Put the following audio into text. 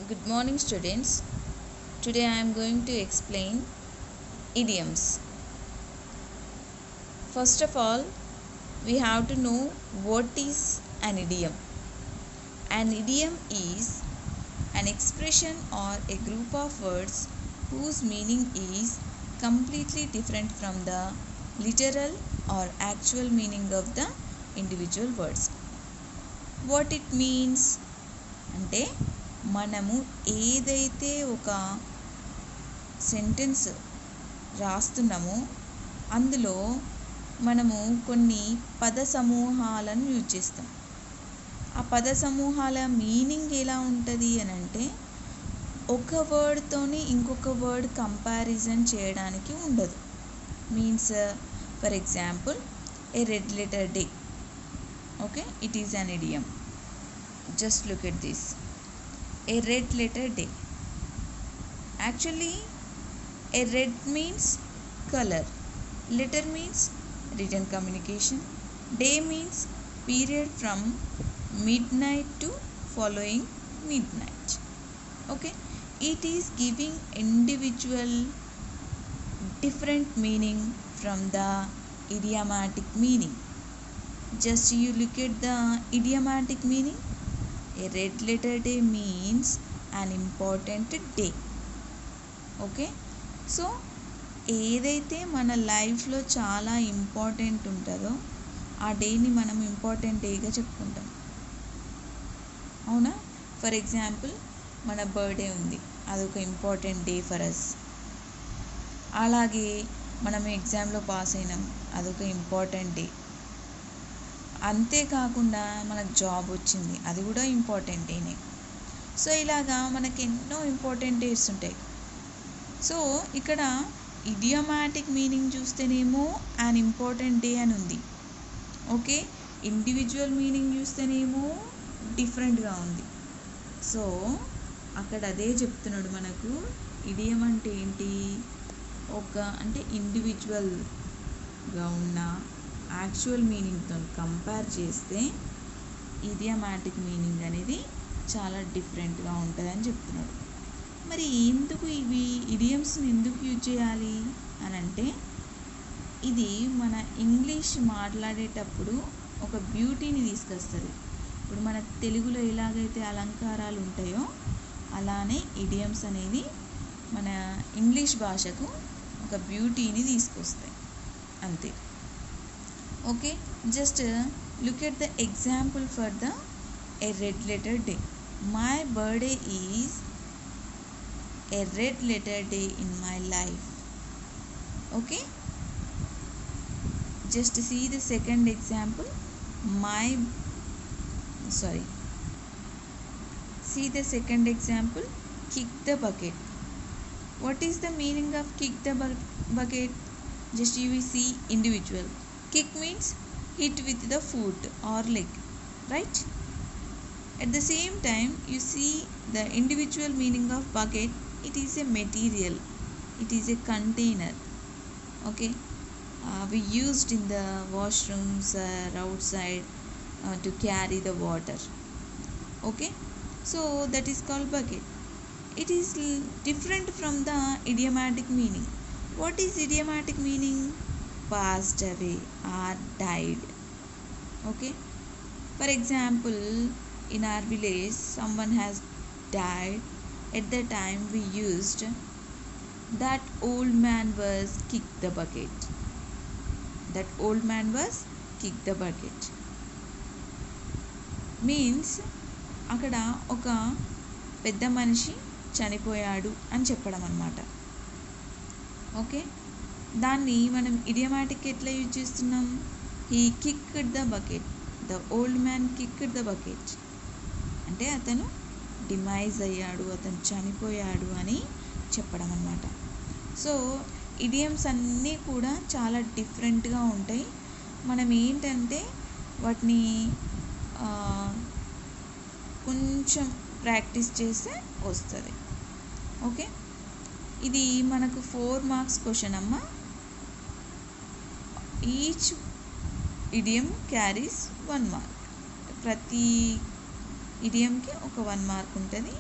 Good morning, students. Today I am going to explain idioms. First of all, we have to know what is an idiom. An idiom is an expression or a group of words whose meaning is completely different from the literal or actual meaning of the individual words. What it means అంటే మనము ఏదైతే ఒక sentence రాస్తున్నామో అందులో మనము కొన్ని పద సమూహాలను use చేస్తాం. ఆ పద సమూహాల మీనింగ్ ఎలా ఉంటుంది అని అంటే ఒక వర్డ్తోని ఇంకొక వర్డ్ కంపారిజన్ చేయడానికి ఉండదు. Means for example A red letter day. Okay, it is an idiom. Just look at this. A red letter day. Actually, a red means color. Letter means written communication. Day means period from midnight to following midnight. Okay. It is giving individual different meaning from the idiomatic meaning. Just you look at the idiomatic meaning. A red letter day means an important day. Okay, so ఏదైతే మన లైఫ్లో చాలా important ఉంటుందో ఆ డేని మనం important డేగా చెప్పుకుంటాం. అవునా? ఫర్ ఎగ్జాంపుల్ మన బర్త్డే ఉంది, అదొక ఇంపార్టెంట్ డే ఫర్ అస్. అలాగే మనం ఎగ్జామ్లో పాస్ అయినాం, అదొక ఇంపార్టెంట్ డే. అంతేకాకుండా మనకు జాబ్ వచ్చింది, అది కూడా ఇంపార్టెంట్ డేనే. సో ఇలాగా మనకి ఎన్నో ఇంపార్టెంట్ డేస్ ఉంటాయి. సో ఇక్కడ ఇడియోమాటిక్ మీనింగ్ చూస్తేనేమో అన్ ఇంపార్టెంట్ డే అని ఉంది. ఓకే, ఇండివిజువల్ మీనింగ్ చూస్తేనేమో డిఫరెంట్గా ఉంది. సో అక్కడ అదే చెప్తున్నాడు మనకు. ఇడియం అంటే ఏంటి? అంటే ఇండివిజువల్గా ఉన్న యాక్చువల్ మీనింగ్తో కంపేర్ చేస్తే ఇడియోమాటిక్ మీనింగ్ అనేది చాలా డిఫరెంట్గా ఉంటుందని చెప్తున్నాడు. మరి ఎందుకు ఇవి ఇడియమ్స్ని ఎందుకు యూజ్ చేయాలి అని అంటే, ఇది మన ఇంగ్లీష్ మాట్లాడేటప్పుడు ఒక బ్యూటీని తీసుకొస్తుంది. ఇప్పుడు మన తెలుగులో ఎలాగైతే అలంకారాలు ఉంటాయో అలానే ఇడియమ్స్ అనేది మన ఇంగ్లీష్ భాషకు ఒక బ్యూటీని తీసుకొస్తాయి, అంతే. Okay, just look at the example for the a red letter day. My birthday is a red letter day in my life. Okay, just see the second example. See the second example. Kick the bucket. What is the meaning of kick the bucket? Just you will see individual. Kick means hit with the foot or leg, right? At the same time, you see the individual meaning of bucket. It is a material. It is a container. Okay, we used in the washrooms or outside to carry the water. Okay, so that is called bucket. It is different from the idiomatic meaning. What is idiomatic meaning? Passed away or died. Okay, for example, in our village someone has died. At the time we used that old man was kick the bucket. That old man was kick the bucket means అక్కడ ఒక పెద్ద మనిషి చనిపోయాడు అని చెప్పడం అన్నమాట. Okay, దాన్ని మనం ఇడియోమాటిక్ ఎట్లా యూజ్ చేస్తున్నాం? He kicked the bucket. The old man kicked the bucket అంటే అతను డిమైజ్ అయ్యాడు, అతను చనిపోయాడు అని చెప్పడం అన్నమాట. సో ఇడియమ్స్ అన్నీ కూడా చాలా డిఫరెంట్గా ఉంటాయి. మనం ఏంటంటే వాటిని కొంచెం ప్రాక్టీస్ చేస్తే వస్తుంది. ఓకే, ఇది మనకు 4 మార్క్స్ క్వశ్చన్ అమ్మ. Each idiom carries 1 mark. ప్రతి ఇడియంకి ఒక 1 మార్క్ ఉంటుంది.